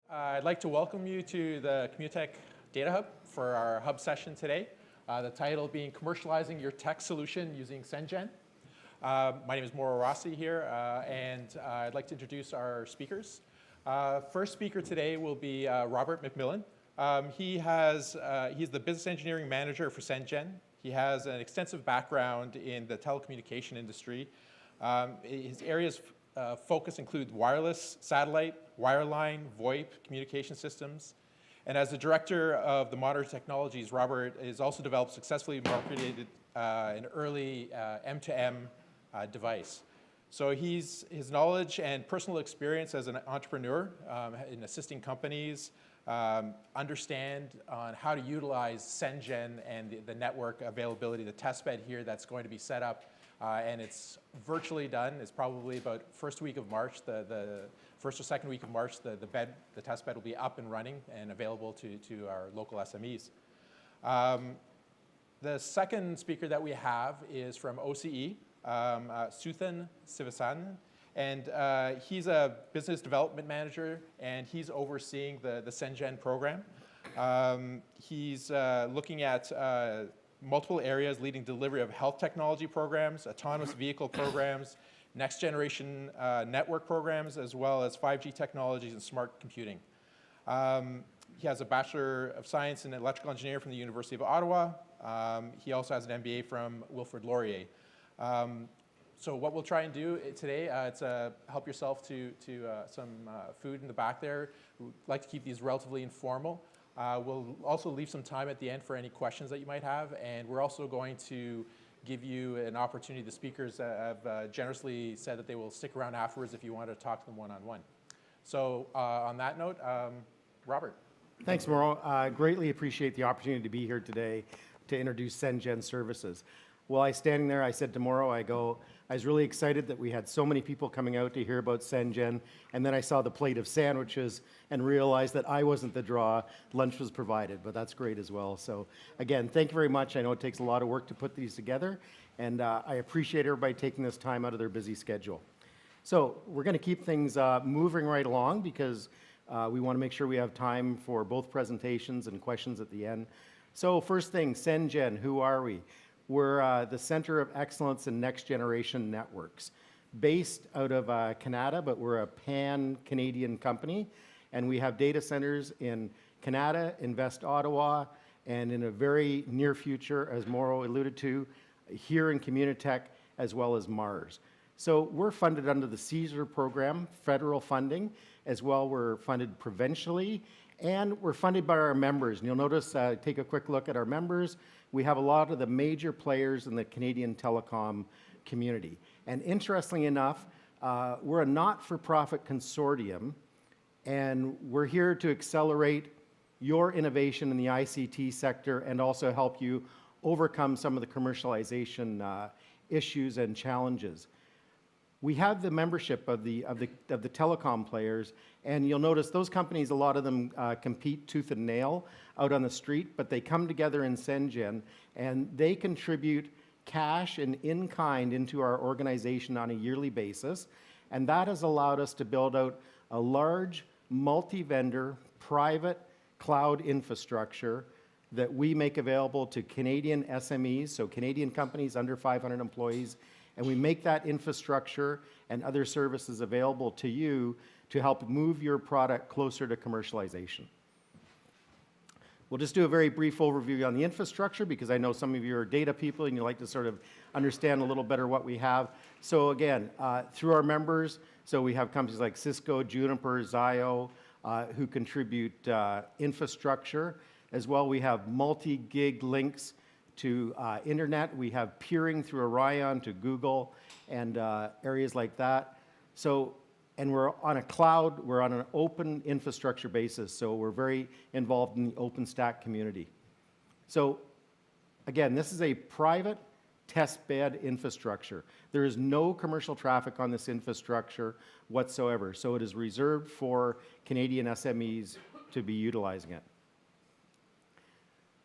I'd like to welcome you to the Communitech Data Hub for our hub session today. The title being Commercializing Your Tech Solution Using CENGN. My name is Mauro Rossi here, and I'd like to introduce our speakers. First speaker today will be Robert McMillan. He's the Business Engineering Manager for CENGN. He has an extensive background in the telecommunication industry. His areas focus include wireless, satellite, wireline, VoIP communication systems. And as the director of the Modern Technologies, Robert has also developed successfully marketed an early M2M device. So his knowledge and personal experience as an entrepreneur in assisting companies understand on how to utilize CENGN and the network availability, the testbed here that's going to be set up. And it's virtually done. It's probably about first week of March, the first or second week of March, the test bed will be up and running and available to our local SMEs. The second speaker that we have is from OCE, Suthan Sivasan, and he's a business development manager, and he's overseeing the CENGN program. He's looking at multiple areas leading delivery of health technology programs, autonomous vehicle programs, next generation network programs, as well as 5G technologies and smart computing. He has a Bachelor of Science in Electrical Engineering from the University of Ottawa. He also has an MBA from Wilfrid Laurier. So what we'll try and do today, it's help yourself to some food in the back there. We'd like to keep these relatively informal. We'll also leave some time at the end for any questions that you might have, and we're also going to give you an opportunity. The speakers have generously said that they will stick around afterwards if you want to talk to them one-on-one. So on that note, Robert. Thanks, Mauro. Greatly appreciate the opportunity to be here today to introduce CENGN services. While I was standing there, I said to Mauro, I was really excited that we had so many people coming out to hear about CENGN, and then I saw the plate of sandwiches and realized that I wasn't the draw. Lunch was provided, but that's great as well. So again, thank you very much. I know it takes a lot of work to put these together, and I appreciate everybody taking this time out of their busy schedule. So we're going to keep things moving right along because we want to make sure we have time for both presentations and questions at the end. So first thing, CENGN, who are we? We're the Center of Excellence in Next Generation Networks, based out of Canada, but we're a pan-Canadian company, and we have data centers in Canada, in West Ottawa, and in a very near future, as Mauro alluded to, here in Communitech, as well as Mars. So we're funded under the CESAR program, federal funding, as well we're funded provincially, and we're funded by our members. And you'll notice, take a quick look at our members. We have a lot of the major players in the Canadian telecom community. And interestingly enough, we're a not-for-profit consortium, and we're here to accelerate your innovation in the ICT sector and also help you overcome some of the commercialization issues and challenges. We have the membership of the telecom players, and you'll notice those companies, a lot of them compete tooth and nail out on the street, but they come together in CENGN, and they contribute cash and in-kind into our organization on a yearly basis, and that has allowed us to build out a large multi-vendor private cloud infrastructure that we make available to Canadian SMEs, so Canadian companies under 500 employees, and we make that infrastructure and other services available to you to help move your product closer to commercialization. We'll just do a very brief overview on the infrastructure because I know some of you are data people and you like to sort of understand a little better what we have. So again, through our members, so we have companies like Cisco, Juniper, Zio, who contribute infrastructure. As well, we have multi-gig links to internet. We have peering through Orion to Google and areas like that. So, and we're on a cloud, we're on an open infrastructure basis, so we're very involved in the OpenStack community. So again, this is a private testbed infrastructure. There is no commercial traffic on this infrastructure whatsoever, so it is reserved for Canadian SMEs to be utilizing it.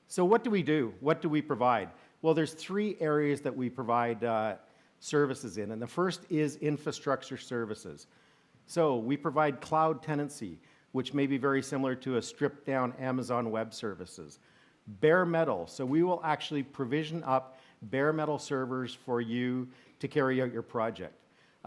So what do we do? What do we provide? Well, there's three areas that we provide services in, and the first is infrastructure services. So we provide cloud tenancy. which may be very similar to a stripped down Amazon Web Services. Bare metal, so we will actually provision up bare metal servers for you to carry out your project.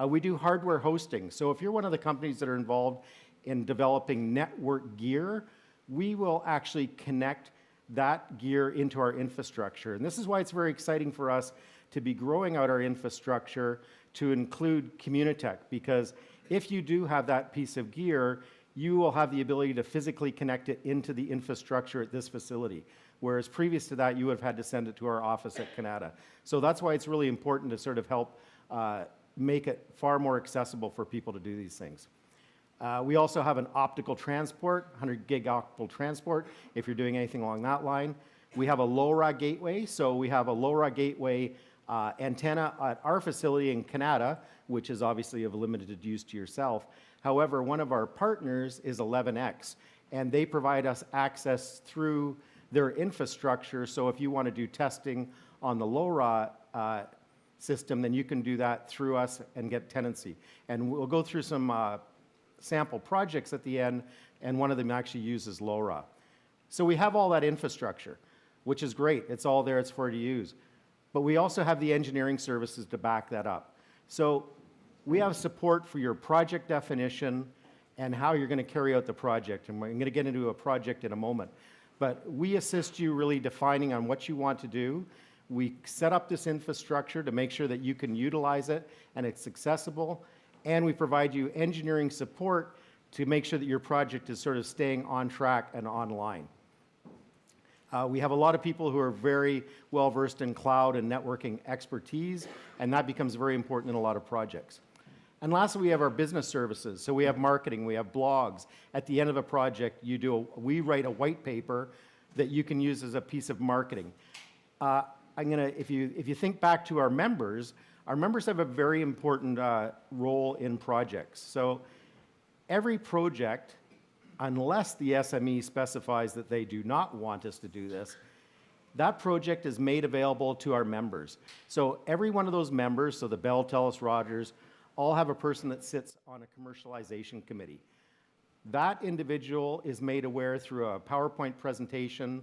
We do hardware hosting, so if you're one of the companies that are involved in developing network gear, we will actually connect that gear into our infrastructure. And this is why it's very exciting for us to be growing out our infrastructure to include Communitech, because if you do have that piece of gear, you will have the ability to physically connect it into the infrastructure at this facility. Whereas previous to that, you would have had to send it to our office at Canada. So that's why it's really important to sort of help make it far more accessible for people to do these things. We also have an optical transport, 100 gig optical transport, if you're doing anything along that line. We have a LoRa gateway, so we have a LoRa gateway antenna at our facility in Canada, which is obviously of limited use to yourself. However, one of our partners is 11X, and they provide us access through their infrastructure, so if you want to do testing on the LoRa system, then you can do that through us and get tenancy. And we'll go through some sample projects at the end, and one of them actually uses LoRa. So we have all that infrastructure, which is great. It's all there, it's for you to use. But we also have the engineering services to back that up. So we have support for your project definition and how you're going to carry out the project. And I'm going to get into a project in a moment. But we assist you really defining on what you want to do. We set up this infrastructure to make sure that you can utilize it and it's accessible. And we provide you engineering support to make sure that your project is sort of staying on track and online. We have a lot of people who are very well versed in cloud and networking expertise, and that becomes very important in a lot of projects. And lastly, we have our business services. So we have marketing, we have blogs. At the end of a project, we write a white paper that you can use as a piece of marketing. If you think back to our members have a very important role in projects. So every project, unless the SME specifies that they do not want us to do this, that project is made available to our members. So every one of those members, so the Bell, TELUS, Rogers, all have a person that sits on a commercialization committee. That individual is made aware through a PowerPoint presentation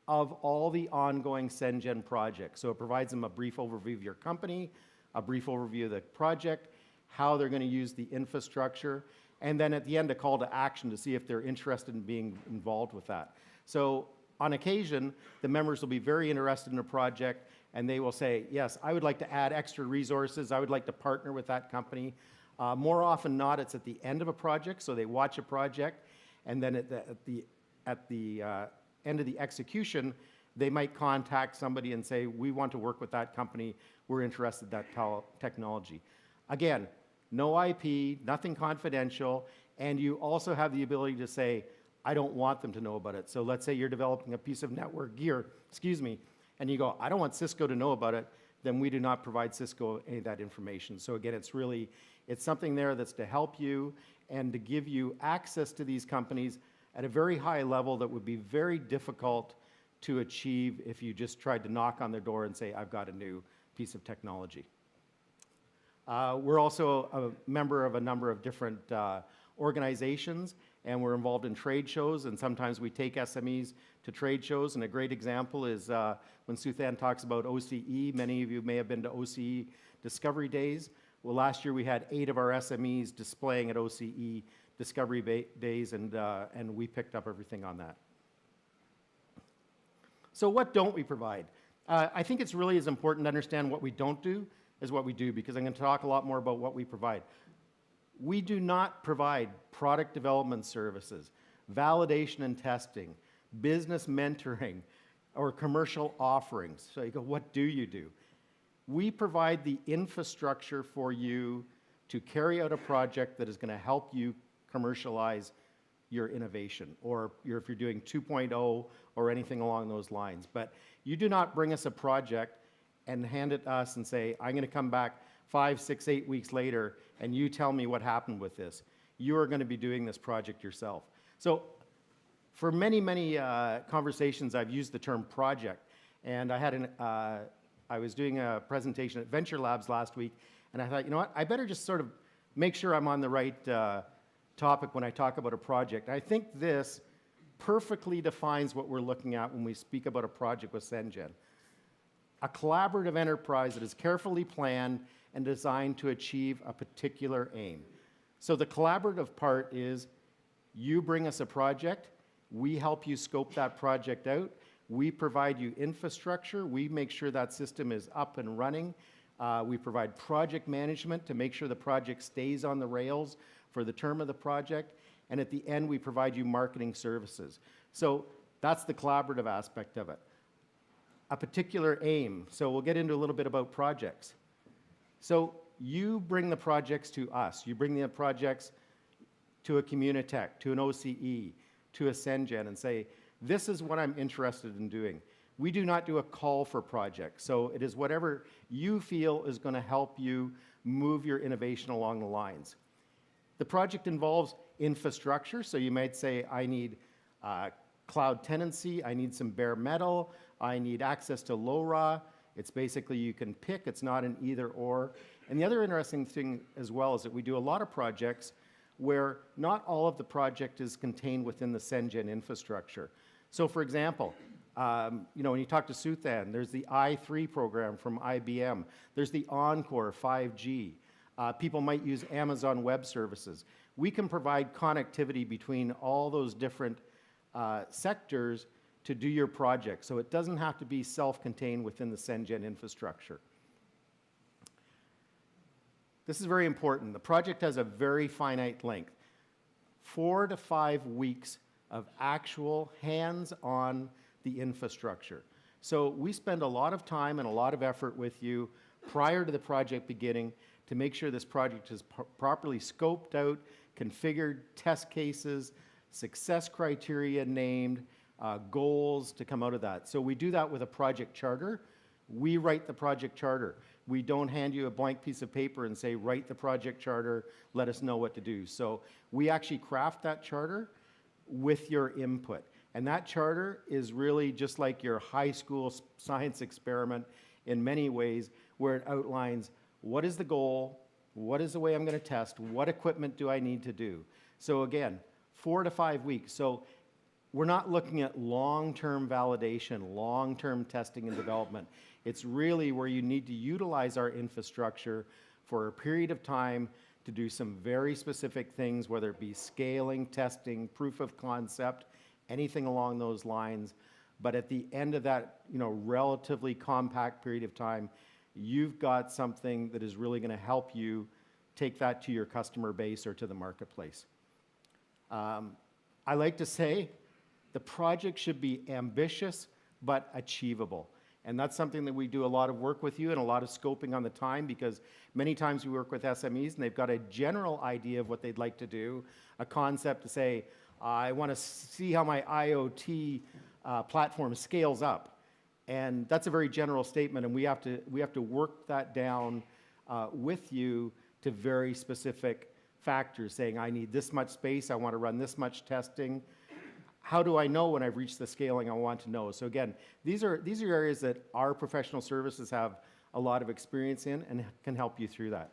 of all the ongoing CENGN projects. So it provides them a brief overview of your company, a brief overview of the project, how they're going to use the infrastructure, and then at the end, a call to action to see if they're interested in being involved with that. So on occasion, the members will be very interested in a project, and they will say, yes, I would like to add extra resources. I would like to partner with that company. More often than not, it's at the end of a project, so they watch a project, and then at the end of the execution, they might contact somebody and say, we want to work with that company. We're interested in that technology. Again, no IP, nothing confidential, and you also have the ability to say, I don't want them to know about it. So let's say you're developing a piece of network gear, and you go, I don't want Cisco to know about it, then we do not provide Cisco any of that information. So again, it's something there that's to help you and to give you access to these companies at a very high level that would be very difficult to achieve if you just tried to knock on their door and say, I've got a new piece of technology. We're also a member of a number of different organizations, and we're involved in trade shows, and sometimes we take SMEs to trade shows, and a great example is when Suthan talks about OCE. Many of you may have been to OCE Discovery Days. Well, last year we had 8 of our SMEs displaying at OCE Discovery Days, and we picked up everything on that. So what don't we provide? I think it's really as important to understand what we don't do as what we do, because I'm going to talk a lot more about what we provide. We do not provide product development services, validation and testing, business mentoring, or commercial offerings. So you go, what do you do? We provide the infrastructure for you to carry out a project that is going to help you commercialize your innovation, or if you're doing 2.0 or anything along those lines. But you do not bring us a project and hand it to us and say, I'm going to come back 5, 6, 8 weeks later, and you tell me what happened with this. You are going to be doing this project yourself. So for many, many conversations, I've used the term project. And I was doing a presentation at Venture Labs last week, and I thought, you know what, I better just sort of make sure I'm on the right topic when I talk about a project. I think this perfectly defines what we're looking at when we speak about a project with CENGN. A collaborative enterprise that is carefully planned and designed to achieve a particular aim. So the collaborative part is you bring us a project, we help you scope that project out, we provide you infrastructure, we make sure that system is up and running, we provide project management to make sure the project stays on the rails for the term of the project, and at the end we provide you marketing services. So that's the collaborative aspect of it. A particular aim, so we'll get into a little bit about projects. So you bring the projects to us, you bring the projects to a Communitech, to an OCE, to a CENGN and say, this is what I'm interested in doing. We do not do a call for projects, so it is whatever you feel is going to help you move your innovation along the lines. The project involves infrastructure, so you might say, I need cloud tenancy, I need some bare metal, I need access to LoRa. It's basically you can pick, it's not an either or. And the other interesting thing as well is that we do a lot of projects where not all of the project is contained within the CENGN infrastructure. So for example, you know, when you talk to Suthan, there's the i3 program from IBM. There's the Encore 5G. People might use Amazon Web Services. We can provide connectivity between all those different sectors to do your project. So it doesn't have to be self-contained within the CENGN infrastructure. This is very important. The project has a very finite length. 4 to 5 weeks of actual hands-on the infrastructure. So we spend a lot of time and a lot of effort with you prior to the project beginning to make sure this project is properly scoped out, configured, test cases, success criteria named, goals to come out of that. So we do that with a project charter. We write the project charter. We don't hand you a blank piece of paper and say, write the project charter, let us know what to do. So we actually craft that charter with your input. And that charter is really just like your high school science experiment in many ways, where it outlines what is the goal, what is the way I'm going to test, what equipment do I need to do. So again, 4 to 5 weeks. So we're not looking at long-term validation, long-term testing and development. It's really where you need to utilize our infrastructure for a period of time to do some very specific things, whether it be scaling, testing, proof of concept, anything along those lines. But at the end of that, you know, relatively compact period of time, you've got something that is really going to help you take that to your customer base or to the marketplace. I like to say the project should be ambitious but achievable. And that's something that we do a lot of work with you and a lot of scoping on the time, because many times we work with SMEs and they've got a general idea of what they'd like to do, a concept to say, I want to see how my IoT platform scales up. And that's a very general statement, and we have to work that down with you to very specific factors, saying I need this much space, I want to run this much testing. How do I know when I've reached the scaling I want to know? So again, these are areas that our professional services have a lot of experience in and can help you through that.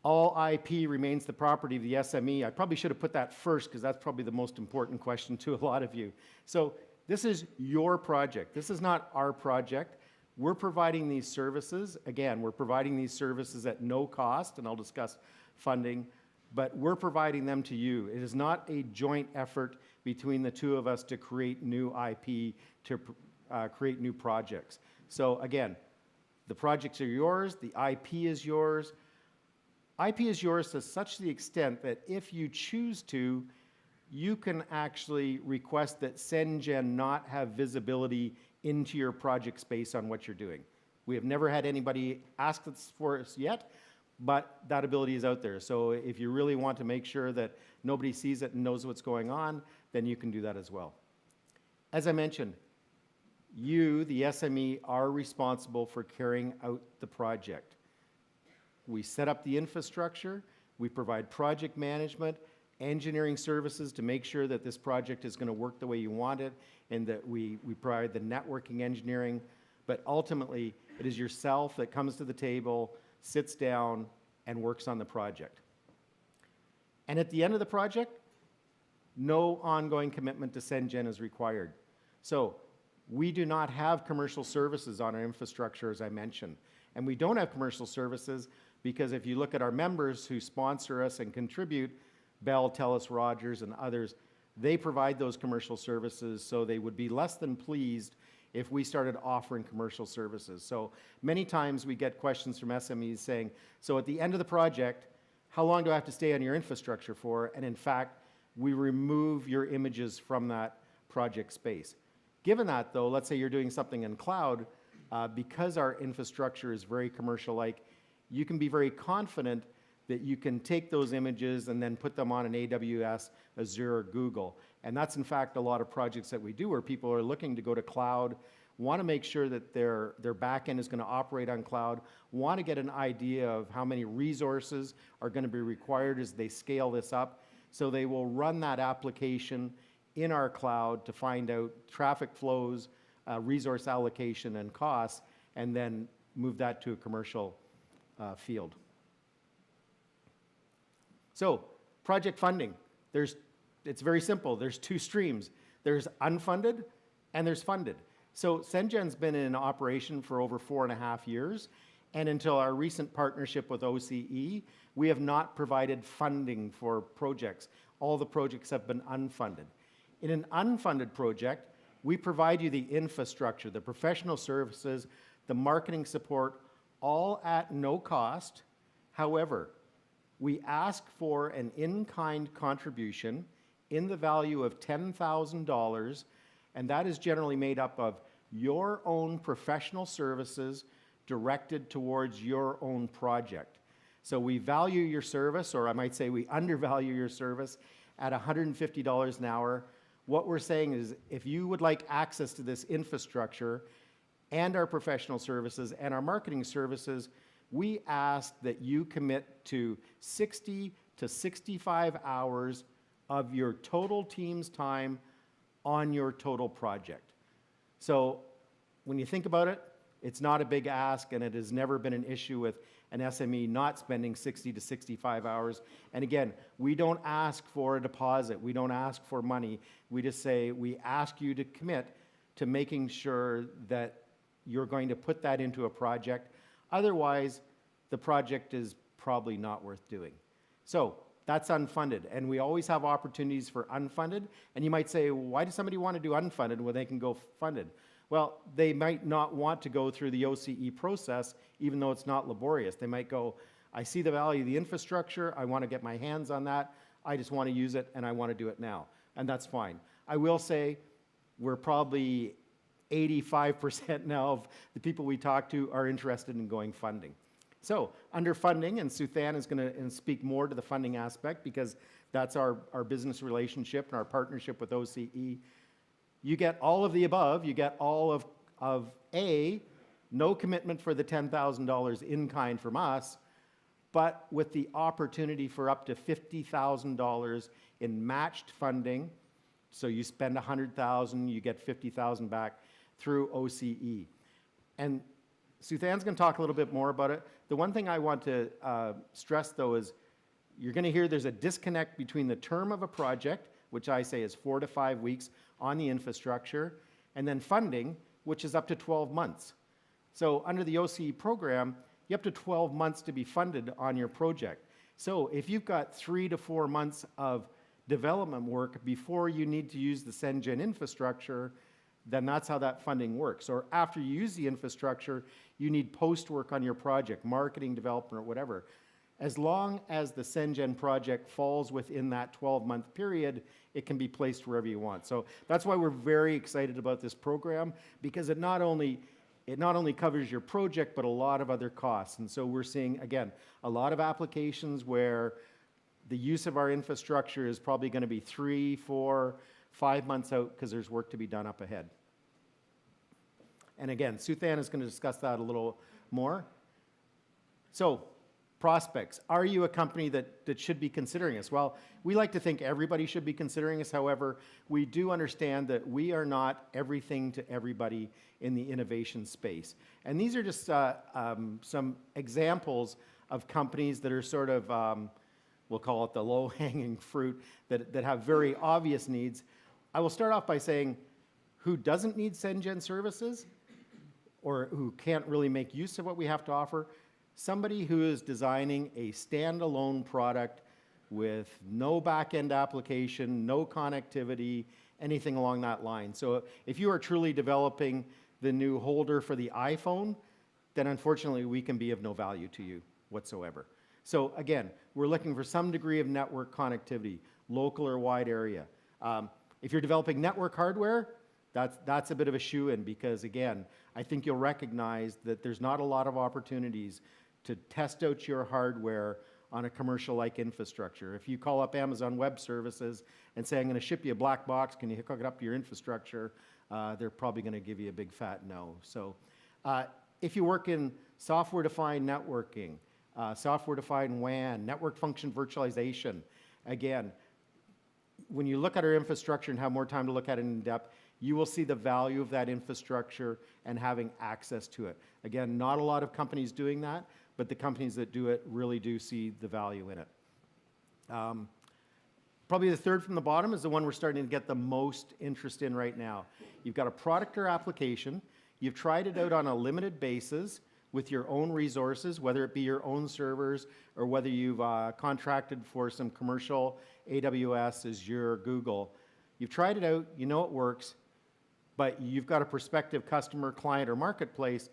All IP remains the property of the SME. I probably should have put that first because that's probably the most important question to a lot of you. So this is your project. This is not our project. We're providing these services. Again, we're providing these services at no cost, and I'll discuss funding, but we're providing them to you. It is not a joint effort between the two of us to create new IP, to create new projects. So again, the projects are yours, the IP is yours. IP is yours to such the extent that if you choose to, you can actually request that CENGN not have visibility into your project space on what you're doing. We have never had anybody ask this for us yet, but that ability is out there. So if you really want to make sure that nobody sees it and knows what's going on, then you can do that as well. As I mentioned, you, the SME, are responsible for carrying out the project. We set up the infrastructure, we provide project management, engineering services to make sure that this project is going to work the way you want it, and that we provide the networking engineering. But ultimately, it is yourself that comes to the table, sits down, and works on the project. And at the end of the project, no ongoing commitment to CENGN is required. So we do not have commercial services on our infrastructure, as I mentioned. And we don't have commercial services because if you look at our members who sponsor us and contribute, Bell, TELUS, Rogers, and others, they provide those commercial services, so they would be less than pleased if we started offering commercial services. So many times we get questions from SMEs saying, so at the end of the project, how long do I have to stay on your infrastructure for? And in fact, we remove your images from that project space. Given that, though, let's say you're doing something in cloud, because our infrastructure is very commercial-like, you can be very confident that you can take those images and then put them on an AWS, Azure, or Google. And that's, in fact, a lot of projects that we do where people are looking to go to cloud, want to make sure that their backend is going to operate on cloud, want to get an idea of how many resources are going to be required as they scale this up. So they will run that application in our cloud to find out traffic flows, resource allocation, and costs, and then move that to a commercial field. So project funding, it's very simple. There's two streams. There's unfunded and there's funded. So CENGN's been in operation for over 4.5 years, and until our recent partnership with OCE, we have not provided funding for projects. All the projects have been unfunded. In an unfunded project, we provide you the infrastructure, the professional services, the marketing support, all at no cost. However, we ask for an in-kind contribution in the value of $10,000, and that is generally made up of your own professional services directed towards your own project. So we value your service, or I might say we undervalue your service at $150 an hour. What we're saying is if you would like access to this infrastructure and our professional services and our marketing services, we ask that you commit to 60 to 65 hours of your total team's time on your total project. So when you think about it, it's not a big ask, and it has never been an issue with an SME not spending 60 to 65 hours. And again, we don't ask for a deposit. We don't ask for money. We just say we ask you to commit to making sure that you're going to put that into a project. Otherwise, the project is probably not worth doing. So that's unfunded, and we always have opportunities for unfunded. And you might say, why does somebody want to do unfunded when they can go funded? Well, they might not want to go through the OCE process, even though it's not laborious. They might go, I see the value of the infrastructure, I want to get my hands on that, I just want to use it, and I want to do it now. And that's fine. I will say we're probably 85% now of the people we talk to are interested in going funding. So under funding, and Suthan is going to speak more to the funding aspect because that's our business relationship and our partnership with OCE. You get all of the above. You get all of A, no commitment for the $10,000 in kind from us, but with the opportunity for up to $50,000 in matched funding. So you spend $100,000, you get $50,000 back through OCE. And Suthan's going to talk a little bit more about it. The one thing I want to stress, though, is you're going to hear there's a disconnect between the term of a project, which I say is 4 to 5 weeks on the infrastructure, and then funding, which is up to 12 months. So under the OCE program, you have up to 12 months to be funded on your project. So if you've got 3 to 4 months of development work before you need to use the CENGN infrastructure, then that's how that funding works. Or after you use the infrastructure, you need post-work on your project, marketing, development, or whatever. As long as the CENGN project falls within that 12-month period, it can be placed wherever you want. So that's why we're very excited about this program, because it not only covers your project, but a lot of other costs. And so we're seeing, again, a lot of applications where the use of our infrastructure is probably going to be 3, 4, 5 months out because there's work to be done up ahead. And again, Suthan is going to discuss that a little more. So, prospects. Are you a company that should be considering us? Well, we like to think everybody should be considering us. However, we do understand that we are not everything to everybody in the innovation space. And these are just some examples of companies that are sort of we'll call it the low-hanging fruit, that have very obvious needs. I will start off by saying who doesn't need CENGN services or who can't really make use of what we have to offer. Somebody who is designing a standalone product with no back-end application, no connectivity, anything along that line. So if you are truly developing the new holder for the iPhone, then unfortunately we can be of no value to you whatsoever. So again, we're looking for some degree of network connectivity, local or wide area. If you're developing network hardware, that's a bit of a shoe-in, because again, I think you'll recognize that there's not a lot of opportunities to test out your hardware on a commercial-like infrastructure. If you call up Amazon Web Services and say, I'm going to ship you a black box, can you hook it up to your infrastructure? They're probably going to give you a big fat no. So if you work in software-defined networking, software-defined WAN, network function virtualization, again, when you look at our infrastructure and have more time to look at it in depth, you will see the value of that infrastructure and having access to it. Again, not a lot of companies doing that, but the companies that do it really do see the value in it. Probably the third from the bottom is the one we're starting to get the most interest in right now. You've got a product or application. You've tried it out on a limited basis with your own resources, whether it be your own servers or whether you've contracted for some commercial AWS, Azure, Google. You've tried it out, you know it works, but you've got a prospective customer, client, or marketplace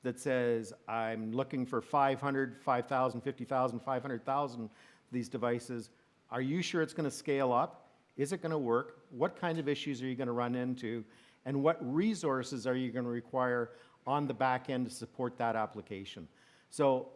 that says, I'm looking for 500, 5,000, 50,000, 500,000 these devices. Are you sure it's going to scale up? Is it going to work? What kind of issues are you going to run into? And what resources are you going to require on the back end to support that application? So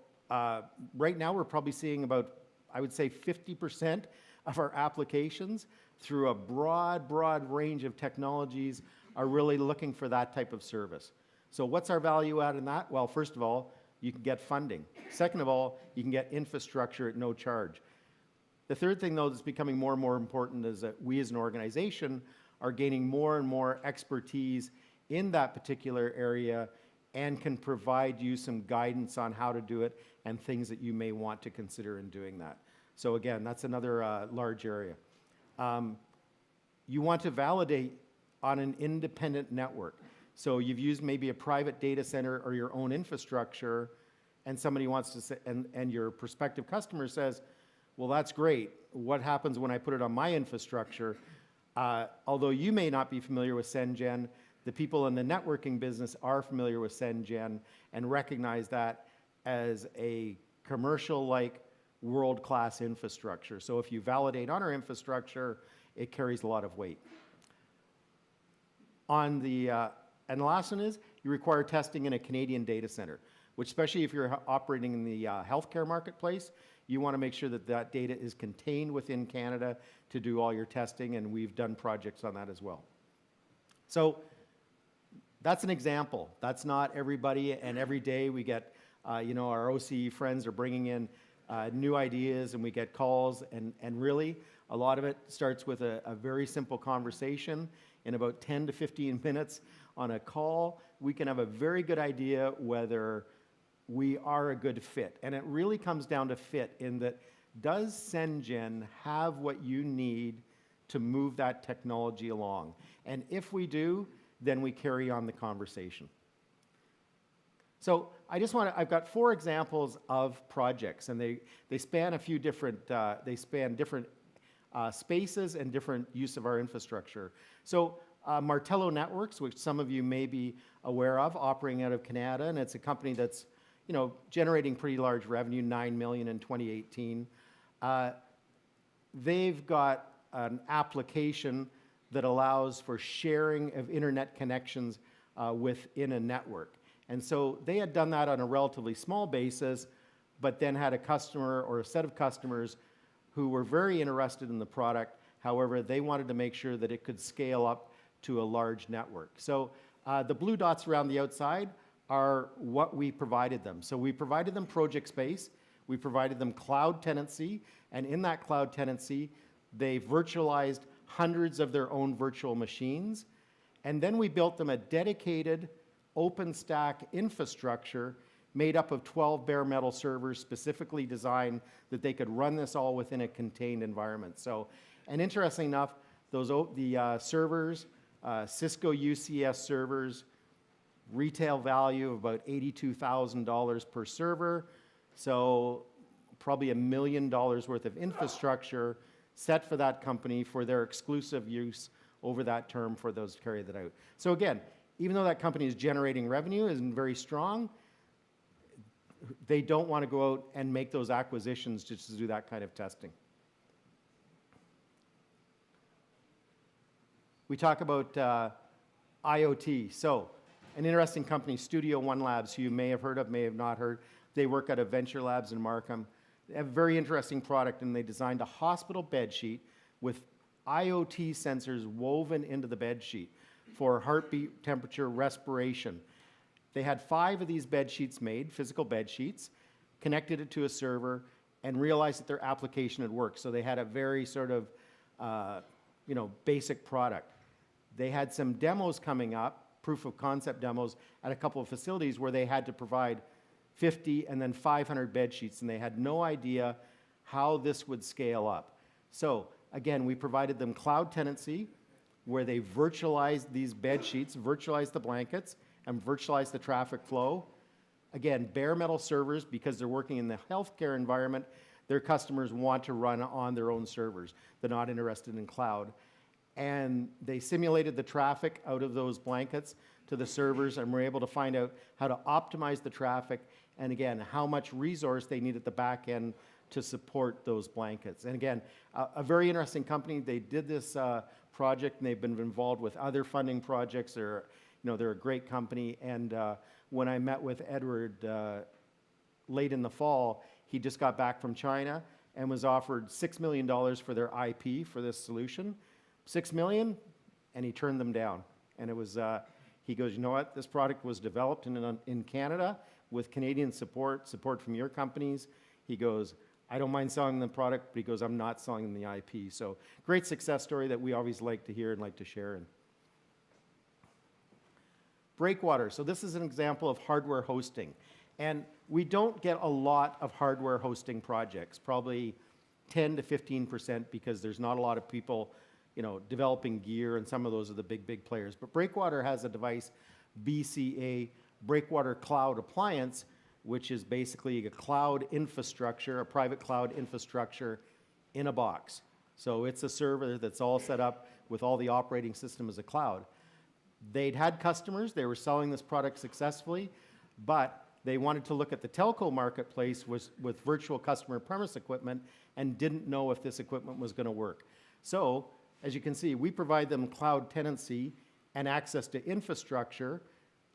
right now we're probably seeing about, I would say 50% of our applications through a broad range of technologies are really looking for that type of service. So what's our value add in that? Well, first of all, you can get funding. Second of all, you can get infrastructure at no charge. The third thing, though, that's becoming more and more important is that we as an organization are gaining more and more expertise in that particular area and can provide you some guidance on how to do it and things that you may want to consider in doing that. So again, that's another large area. You want to validate on an independent network. So you've used maybe a private data center or your own infrastructure, and somebody wants to say, and your prospective customer says, well, that's great. What happens when I put it on my infrastructure? Although you may not be familiar with CENGN, the people in the networking business are familiar with CENGN and recognize that as a commercial-like world-class infrastructure. So if you validate on our infrastructure, it carries a lot of weight. And the last one is you require testing in a Canadian data center, which especially if you're operating in the healthcare marketplace, you want to make sure that that data is contained within Canada to do all your testing, and we've done projects on that as well. So that's an example. That's not everybody, and every day we get, our OCE friends are bringing in new ideas, and we get calls, and really a lot of it starts with a very simple conversation. In about 10 to 15 minutes on a call, we can have a very good idea whether we are a good fit. And it really comes down to fit in that, does CENGN have what you need to move that technology along? And if we do, then we carry on the conversation. So I've got 4 examples of projects, and they span a few different, spaces and different use of our infrastructure. So Martello Networks, which some of you may be aware of, operating out of Canada, and it's a company that's generating pretty large revenue, $9 million in 2018. They've got an application that allows for sharing of internet connections within a network. And so they had done that on a relatively small basis, but then had a customer or a set of customers who were very interested in the product. However, they wanted to make sure that it could scale up to a large network. So the blue dots around the outside are what we provided them. So we provided them project space, we provided them cloud tenancy, and in that cloud tenancy, they virtualized hundreds of their own virtual machines, and then we built them a dedicated OpenStack infrastructure made up of 12 bare metal servers specifically designed that they could run this all within a contained environment. So, and interestingly enough, the servers, Cisco UCS servers, retail value of about $82,000 per server. So probably $1 million worth of infrastructure set for that company for their exclusive use over that term for those to carry that out. So again, even though that company is generating revenue, isn't very strong, they don't want to go out and make those acquisitions just to do that kind of testing. We talk about IoT. So an interesting company, Studio One Labs, who you may have heard of, may have not heard. They work out of Venture Labs in Markham. They have a very interesting product, and they designed a hospital bed sheet with IoT sensors woven into the bed sheet for heartbeat, temperature, respiration. They had 5 of these bed sheets made, physical bed sheets, connected it to a server, and realized that their application had worked. So they had a very sort of, basic product. They had some demos coming up, proof of concept demos, at a couple of facilities where they had to provide 50 and then 500 bed sheets, and they had no idea how this would scale up. So again, we provided them cloud tenancy, where they virtualized these bed sheets, virtualized the blankets, and virtualized the traffic flow. Again, bare metal servers, because they're working in the healthcare environment, their customers want to run on their own servers. They're not interested in cloud. And they simulated the traffic out of those blankets to the servers, and were able to find out how to optimize the traffic, and again, how much resource they need at the back end to support those blankets. And again, a very interesting company. They did this project, and they've been involved with other funding projects. They're a great company. And when I met with Edward late in the fall, he just got back from China and was offered $6 million for their IP for this solution. $6 million, and he turned them down. And it was, he goes, you know what, this product was developed in Canada with Canadian support from your companies. He goes, I don't mind selling the product, but he goes, I'm not selling them the IP. So great success story that we always like to hear and like to share. Breakwater. So this is an example of hardware hosting. And we don't get a lot of hardware hosting projects, probably 10 to 15%, because there's not a lot of people developing gear, and some of those are the big players. But Breakwater has a device, BCA, Breakwater Cloud Appliance, which is basically a cloud infrastructure, a private cloud infrastructure in a box. So it's a server that's all set up with all the operating system as a cloud. They'd had customers, they were selling this product successfully, but they wanted to look at the telco marketplace with virtual customer premise equipment, and didn't know if this equipment was going to work. So, as you can see, we provide them cloud tenancy and access to infrastructure.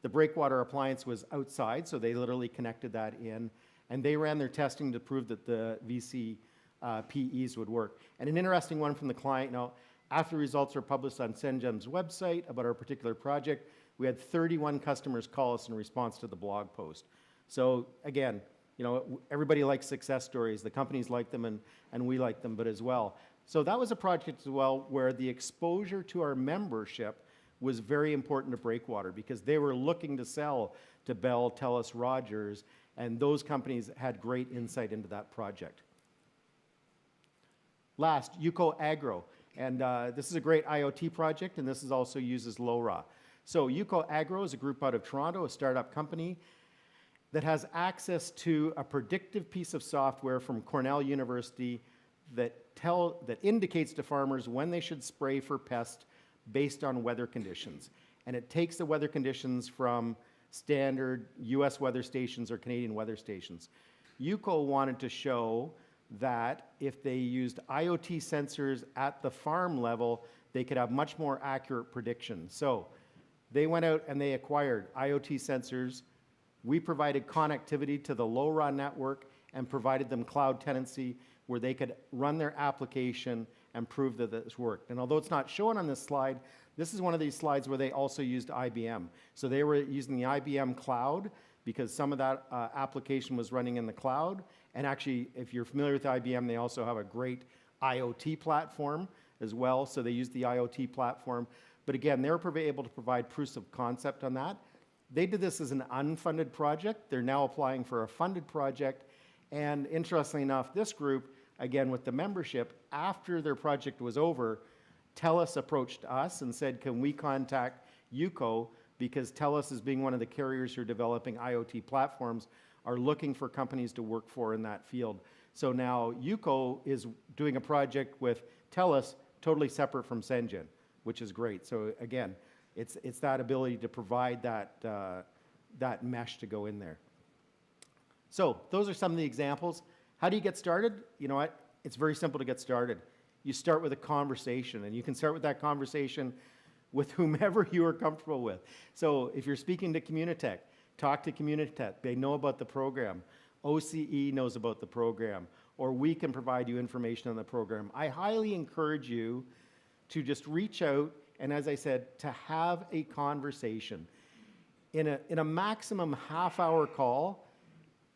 The Breakwater appliance was outside, so they literally connected that in, and they ran their testing to prove that the VCPEs would work. And an interesting one from the client, now, after results were published on CENGN's website about our particular project, we had 31 customers call us in response to the blog post. So again, everybody likes success stories. The companies like them, and we like them, but as well. So that was a project as well where the exposure to our membership was very important to Breakwater, because they were looking to sell to Bell, TELUS, Rogers, and those companies had great insight into that project. Last, Yuko Agro. And this is a great IoT project, and this is also uses LoRa. So Yuko Agro is a group out of Toronto, a startup company that has access to a predictive piece of software from Cornell University that indicates to farmers when they should spray for pests based on weather conditions. And it takes the weather conditions from standard US weather stations or Canadian weather stations. Yuko wanted to show that if they used IoT sensors at the farm level, they could have much more accurate prediction. So they went out and they acquired IoT sensors. We provided connectivity to the LoRa network and provided them cloud tenancy where they could run their application and prove that this worked. And although it's not shown on this slide, this is one of these slides where they also used IBM. So they were using the IBM cloud because some of that application was running in the cloud. And actually, if you're familiar with IBM, they also have a great IoT platform as well. So they used the IoT platform. But again, they were able to provide proofs of concept on that. They did this as an unfunded project. They're now applying for a funded project. And interestingly enough, this group, again with the membership, after their project was over, TELUS approached us and said, can we contact UCO, because TELUS, as being one of the carriers who are developing IoT platforms, are looking for companies to work for in that field. So now UCO is doing a project with TELUS totally separate from CENGN, which is great. So again, it's that ability to provide that mesh to go in there. So those are some of the examples. How do you get started? You know what? It's very simple to get started. You start with a conversation, and you can start with that conversation with whomever you are comfortable with. So if you're speaking to Communitech, talk to Communitech. They know about the program. OCE knows about the program, or we can provide you information on the program. I highly encourage you to just reach out and, as I said, to have a conversation. In a maximum half-hour call,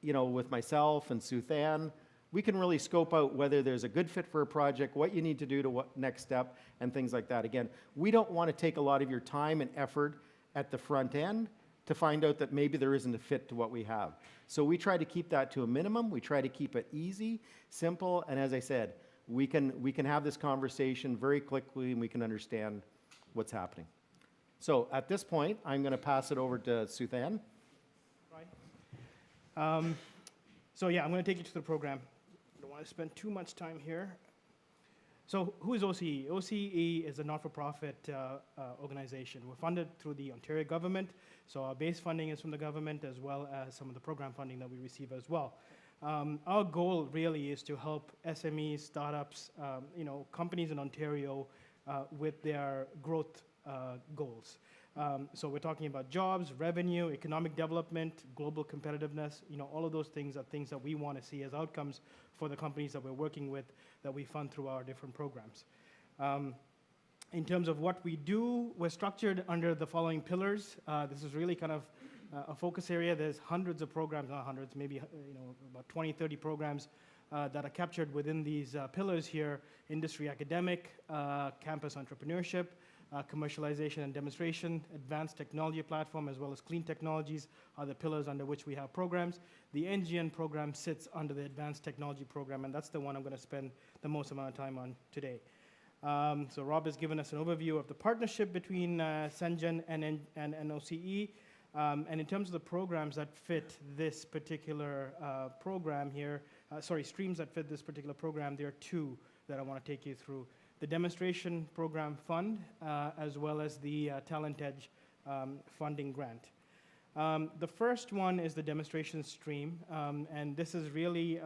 you know, with myself and Suthan, we can really scope out whether there's a good fit for a project, what you need to do to what next step, and things like that. Again, we don't want to take a lot of your time and effort at the front end to find out that maybe there isn't a fit to what we have. So we try to keep that to a minimum. We try to keep it easy, simple, and as I said, we can have this conversation very quickly and we can understand what's happening. So at this point, I'm going to pass it over to Suthan. Right. So yeah, I'm going to take you to the program. I don't want to spend too much time here. So who is OCE? OCE is a not-for-profit organization. We're funded through the Ontario government, so our base funding is from the government as well as some of the program funding that we receive as well. Our goal really is to help SMEs, startups, you know, companies in Ontario with their growth goals. So we're talking about jobs, revenue, economic development, global competitiveness. You know, all of those things are things that we want to see as outcomes for the companies that we're working with, that we fund through our different programs. In terms of what we do, we're structured under the following pillars. This is really kind of a focus area. There's hundreds of programs, not hundreds, maybe you know, about 20, 30 programs that are captured within these pillars here: industry academic, campus entrepreneurship, commercialization and demonstration, advanced technology platform, as well as clean technologies are the pillars under which we have programs. The NGN program sits under the advanced technology program, and that's the one I'm going to spend the most amount of time on today. So Rob has given us an overview of the partnership between CENGN and OCE. And in terms of the programs that fit this particular program here, streams that fit this particular program, there are two that I want to take you through: the Demonstration Program Fund, as well as the Talent Edge funding grant. The first one is the demonstration stream, and this is really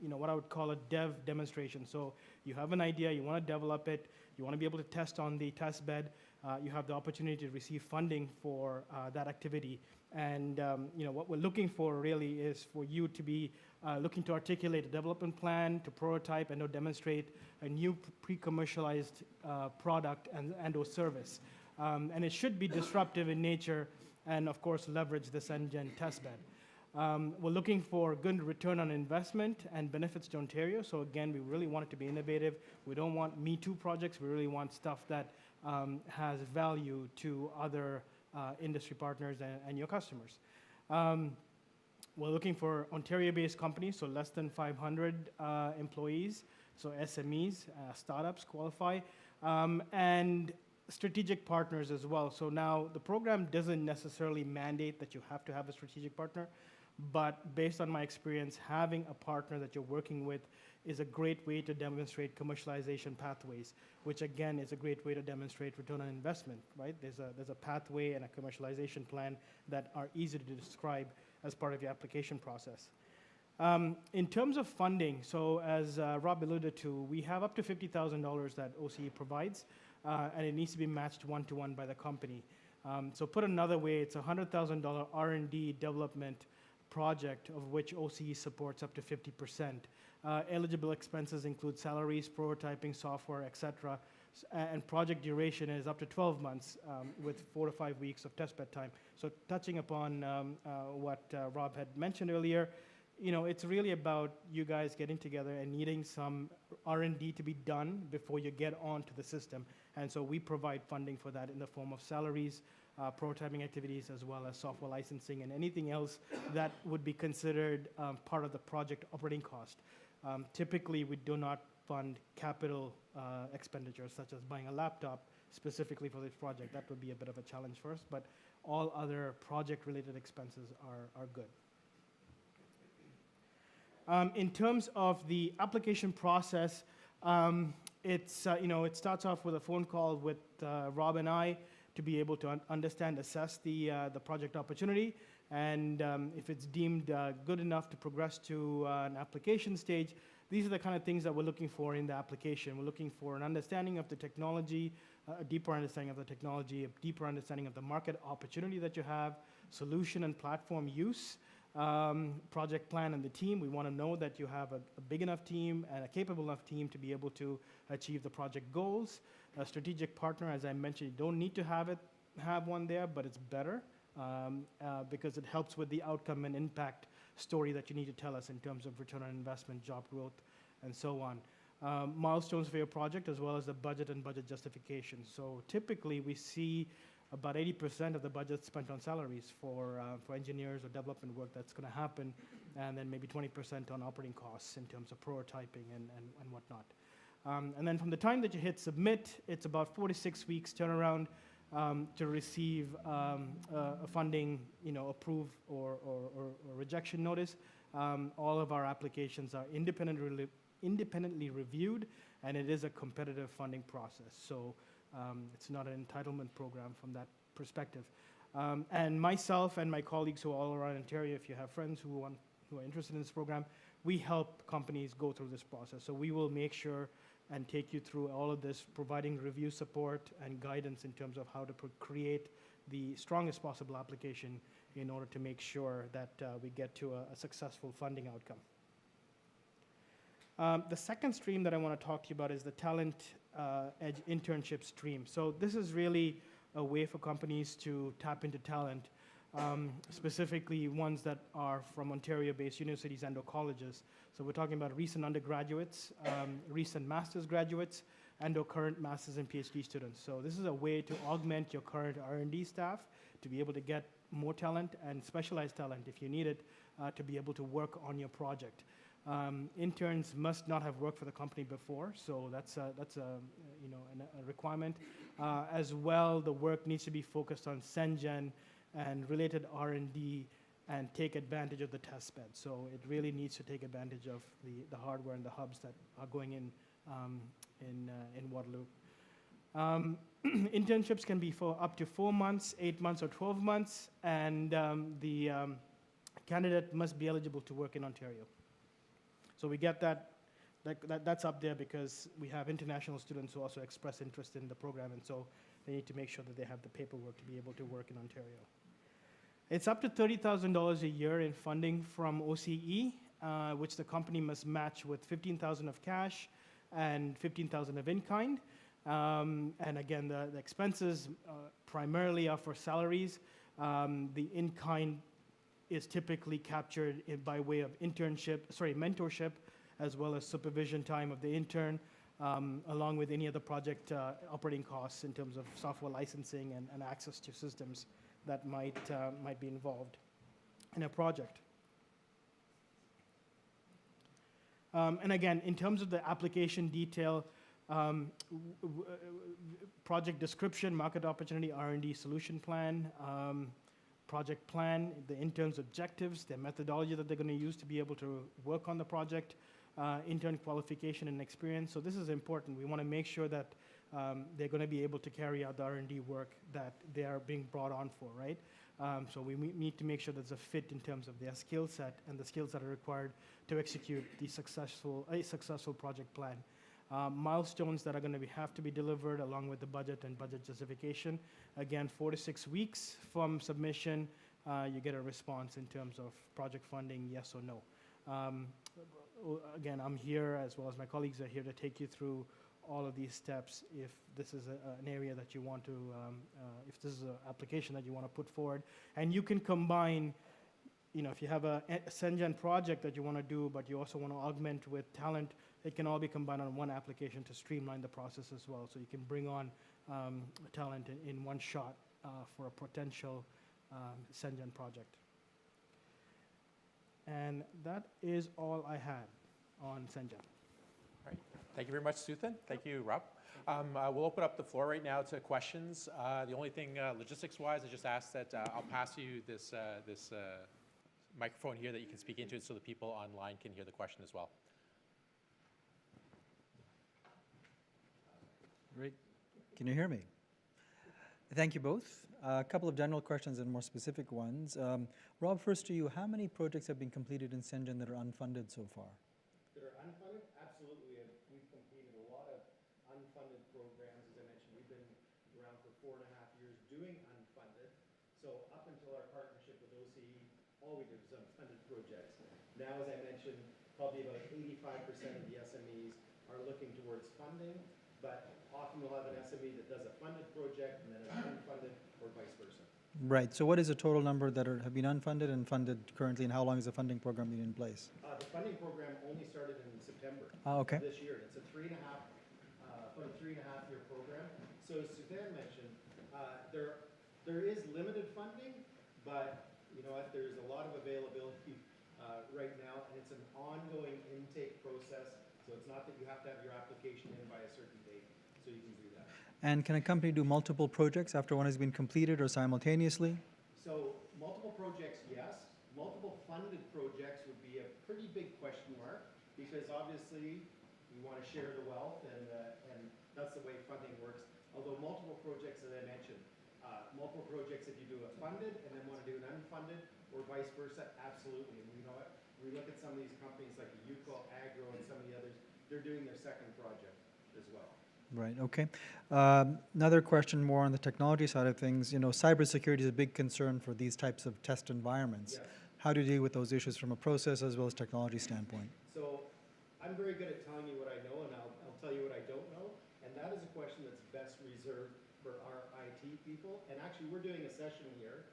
you know, what I would call a dev demonstration. So you have an idea, you want to develop it, you want to be able to test on the test bed, you have the opportunity to receive funding for that activity. And you know, what we're looking for really is for you to be looking to articulate a development plan, to prototype and or demonstrate a new pre-commercialized product and or service. And it should be disruptive in nature and, of course, leverage the CENGN testbed. We're looking for good return on investment and benefits to Ontario. So again, we really want it to be innovative. We don't want Me Too projects. We really want stuff that has value to other industry partners and your customers. We're looking for Ontario-based companies, so less than 500 employees, so SMEs, startups qualify, and strategic partners as well. So now the program doesn't necessarily mandate that you have to have a strategic partner, but based on my experience, having a partner that you're working with is a great way to demonstrate commercialization pathways, which again is a great way to demonstrate return on investment, right? There's a pathway and a commercialization plan that are easy to describe as part of your application process. In terms of funding, so as Rob alluded to, we have up to $50,000 that OCE provides, and it needs to be matched one-to-one by the company. So put another way, it's a $100,000 R&D development project of which OCE supports up to 50%. Eligible expenses include salaries, prototyping, software, etc. And project duration is up to 12 months with 4 to 5 weeks of testbed time. So touching upon what Rob had mentioned earlier, you know, it's really about you guys getting together and needing some R&D to be done before you get onto the system. And so we provide funding for that in the form of salaries, prototyping activities, as well as software licensing and anything else that would be considered part of the project operating cost. Typically, we do not fund capital expenditures, such as buying a laptop specifically for this project. That would be a bit of a challenge for us, but all other project-related expenses are good. In terms of the application process, it starts off with a phone call with Rob and I to be able to assess the project opportunity, and if it's deemed good enough to progress to an application stage, these are the kind of things that we're looking for in the application. We're looking for an understanding of the technology, a deeper understanding of the technology, a deeper understanding of the market opportunity that you have, solution and platform use, project plan and the team. We want to know that you have a big enough team and a capable enough team to be able to achieve the project goals. A strategic partner, as I mentioned, you don't need to have one there, but it's better because it helps with the outcome and impact story that you need to tell us in terms of return on investment, job growth, and so on. Milestones for your project, as well as the budget and budget justification. So typically we see about 80% of the budget spent on salaries for engineers or development work that's going to happen, and then maybe 20% on operating costs in terms of prototyping and whatnot. And then from the time that you hit submit, it's about 4 to 6 weeks turnaround to receive a funding, approve or rejection notice. All of our applications are independently reviewed, and it is a competitive funding process. So it's not an entitlement program from that perspective. And myself and my colleagues who are all around Ontario, if you have friends who are interested in this program, we help companies go through this process. So we will make sure and take you through all of this, providing review support and guidance in terms of how to create the strongest possible application in order to make sure that we get to a successful funding outcome. The second stream that I want to talk to you about is the Talent Edge internship stream. So this is really a way for companies to tap into talent, specifically ones that are from Ontario-based universities and/or colleges. So we're talking about recent undergraduates, recent master's graduates, and/or current master's and PhD students. So this is a way to augment your current R&D staff to be able to get more talent and specialized talent, if you need it, to be able to work on your project. Interns must not have worked for the company before, so that's a requirement. As well, the work needs to be focused on CENGN and related R&D and take advantage of the test bed. So it really needs to take advantage of the hardware and the hubs that are going in Waterloo. Internships can be for up to 4 months, 8 months, or 12 months, and the candidate must be eligible to work in Ontario. So we get that's up there because we have international students who also express interest in the program, and so they need to make sure that they have the paperwork to be able to work in Ontario. It's up to $30,000 a year in funding from OCE, which the company must match with $15,000 of cash and $15,000 of in-kind. And again, the expenses primarily are for salaries. The in-kind is typically captured by way of mentorship, as well as supervision time of the intern, along with any other project operating costs in terms of software licensing and access to systems that might be involved in a project. And again, in terms of the application detail, project description, market opportunity, R&D solution plan, project plan, the intern's objectives, their methodology that they're going to use to be able to work on the project, intern qualification and experience. So this is important. We want to make sure that they're going to be able to carry out the R&D work that they are being brought on for, right? So we need to make sure there's a fit in terms of their skill set and the skills that are required to execute a successful project plan. Milestones that are going to have to be delivered along with the budget and budget justification. Again, 4 to 6 weeks from submission, you get a response in terms of project funding, yes or no. Again, I'm here, as well as my colleagues are here to take you through all of these steps if this is an area that you want to, if this is an application that you want to put forward. And you can combine, if you have a CENGN project that you want to do, but you also want to augment with talent, it can all be combined on one application to streamline the process as well. So you can bring on talent in one shot for a potential CENGN project. And that is all I had on CENGN. All right. Thank you very much, Suthan. Thank you, Rob. We'll open up the floor right now to questions. The only thing logistics-wise, I just ask that I'll pass you this microphone here that you can speak into it so the people online can hear the question as well. Great. Can you hear me? Thank you both. A couple of general questions and more specific ones. Rob, first to you, how many projects have been completed in CENGN that are unfunded so far? That are unfunded? Absolutely. We've completed a lot of unfunded programs. As I mentioned, we've been around for 4.5 years doing unfunded. So up until our partnership with OCE, all we did was unfunded projects. Now, as I mentioned, probably about 85% of the SMEs are looking towards funding, but often we'll have an SME that does a funded project and then an unfunded or vice versa. Right. So what is the total number that have been unfunded and funded currently, and how long has the funding program been in place? The funding program only started in September Okay. of this year. It's a about a 3.5-year program. So as Suzanne mentioned, there is limited funding, but you know what? There's a lot of availability right now, and it's an ongoing intake process. So it's not that you have to have your application in by a certain date, so you can do that. And can a company do multiple projects after one has been completed or simultaneously? So multiple projects, yes. Multiple funded projects would be a pretty big question mark, because obviously we want to share the wealth, and that's the way funding works. Although multiple projects, as I mentioned, multiple projects, if you do a funded and then want to do an unfunded or vice versa, absolutely. And you know what? We look at some of these companies like Yuko, Agro, and some of the others, they're doing their second project as well. Right, okay. Another question more on the technology side of things. You know, cybersecurity is a big concern for these types of test environments. Yes. How do you deal with those issues from a process as well as technology standpoint? So I'm very good at telling you what I know, and I'll tell you what I don't know. And that is a question that's best reserved for our IT people. And actually, we're doing a session here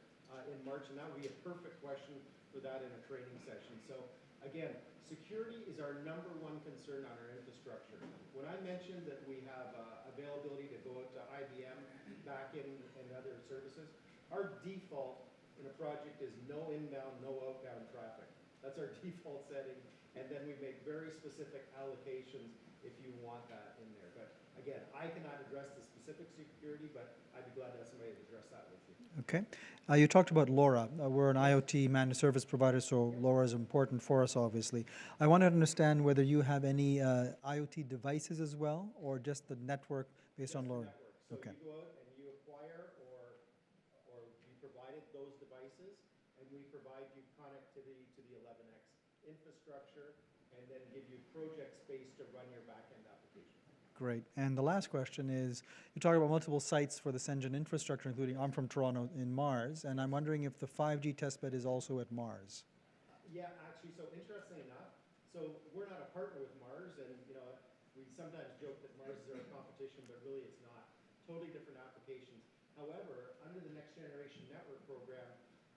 in March, and that would be a perfect question for that in a training session. So again, security is our #1 concern on our infrastructure. When I mentioned that we have availability to go out to IBM, backend, and other services, our default in a project is no inbound, no outbound traffic. That's our default setting, and then we make very specific allocations if you want that in there. But again, I cannot address the specific security, but I'd be glad to have somebody to address that with you. Okay. You talked about LoRa. We're an IoT managed service provider, so LoRa is important for us, obviously. I want to understand whether you have any IoT devices as well, or just the network based on LoRa? Network. So Okay. you go out and you acquire or be provided those devices, and we provide you connectivity to the 11X infrastructure, and then give you project space to run your back-end application. Great. And the last question is, you talk about multiple sites for the CENGN infrastructure, including, I'm from Toronto, in Mars, and I'm wondering if the 5G testbed is also at Mars. Yeah, actually, so interestingly enough, so we're not a partner with Mars, and you know, we sometimes joke that Mars is our competition, but really it's not. Totally different applications. However, under the Next Generation Network program,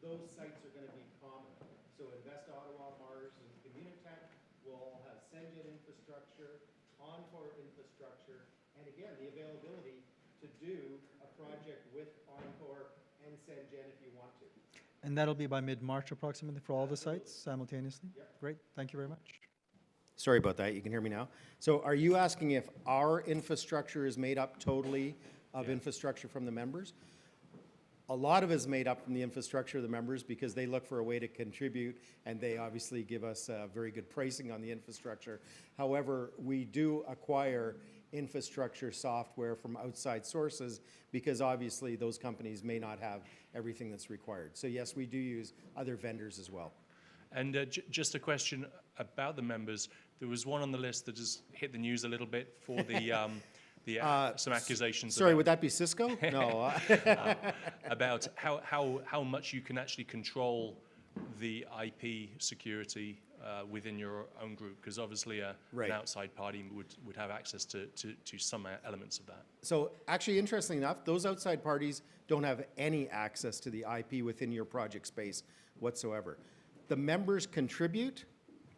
those sites are going to be common. So Invest Ottawa, Mars, and Communitech will all have CENGN infrastructure, Encore infrastructure, and again, the availability to do a project with Encore and CENGN if you want to. And that'll be by mid-March approximately for all the sites simultaneously? Yep. Great. Thank you very much. Sorry about that. You can hear me now. So are you asking if our infrastructure is made up totally of infrastructure from the members? A lot of it is made up from the infrastructure of the members, because they look for a way to contribute, and they obviously give us very good pricing on the infrastructure. However, we do acquire infrastructure software from outside sources, because obviously those companies may not have everything that's required. So yes, we do use other vendors as well. And just a question about the members. There was one on the list that just hit the news a little bit for the some accusations. Sorry, would that be Cisco? No. About how much you can actually control the IP security within your own group, because obviously an outside party would have access to some elements of that. So actually, interestingly enough, those outside parties don't have any access to the IP within your project space whatsoever. The members contribute,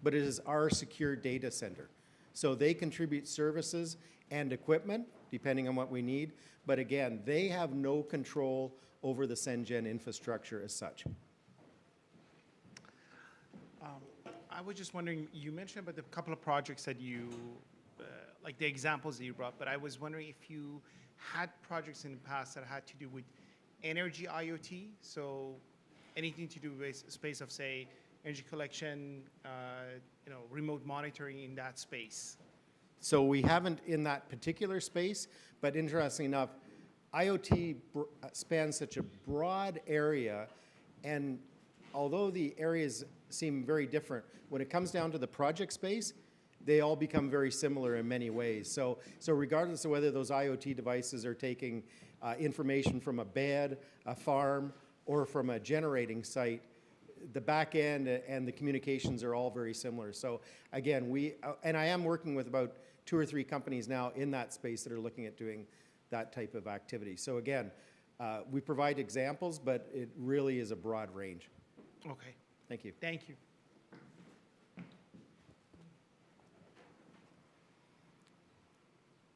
but it is our secure data center. So they contribute services and equipment, depending on what we need. But again, they have no control over the CENGN infrastructure as such. I was just wondering, you mentioned about the couple of projects that you, like the examples that you brought, but I was wondering if you had projects in the past that had to do with energy IoT, so anything to do with space of, say, energy collection, remote monitoring in that space. So we haven't in that particular space, but interestingly enough, IoT spans such a broad area, and although the areas seem very different, when it comes down to the project space, they all become very similar in many ways. So regardless of whether those IoT devices are taking information from a bed, a farm, or from a generating site, the back end and the communications are all very similar. So again, and I am working with about 2 or 3 companies now in that space that are looking at doing that type of activity. So again, we provide examples, but it really is a broad range. Okay. Thank you. Thank you.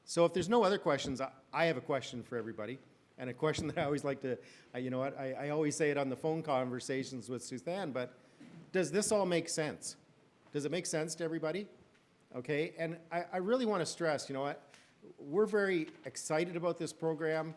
So if there's no other questions, I have a question for everybody, and a question that I always like to, you know what, I always say it on the phone conversations with Suzanne, but does this all make sense? Does it make sense to everybody? Okay, and I really want to stress, you know what, we're very excited about this program.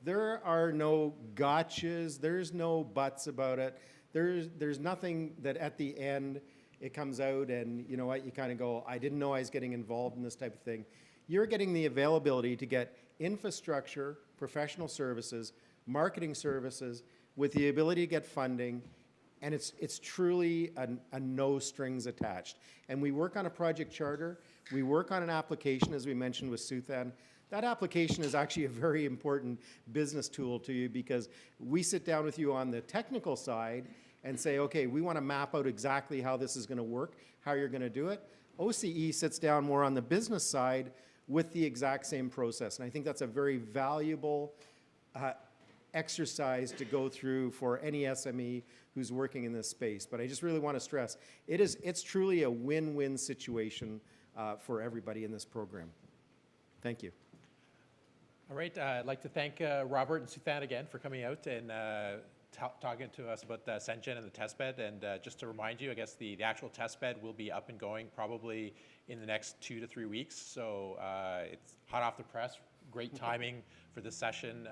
There are no gotchas, there's no buts about it. There's nothing that at the end it comes out and you know what, you kind of go, I didn't know I was getting involved in this type of thing. You're getting the availability to get infrastructure, professional services, marketing services with the ability to get funding, and it's truly a no strings attached. And we work on a project charter, we work on an application as we mentioned with Suzanne. That application is actually a very important business tool to you because we sit down with you on the technical side and say, okay, we want to map out exactly how this is going to work, how you're going to do it. OCE sits down more on the business side with the exact same process. And I think that's a very valuable exercise to go through for any SME who's working in this space. But I just really want to stress, it's truly a win-win situation for everybody in this program. Thank you. All right, I'd like to thank Robert and Suzanne again for coming out and talking to us about CENGN and the testbed. And just to remind you, I guess the actual testbed will be up and going probably in the next 2 to 3 weeks. So it's hot off the press, great timing for this session.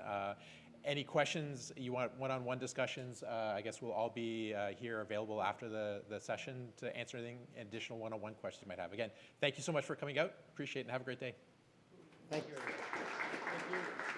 Any questions you want, one-on-one discussions, I guess we'll all be here available after the session to answer anything, additional one-on-one questions you might have. Again, thank you so much for coming out. Appreciate it and have a great day. Thank you. Thank you.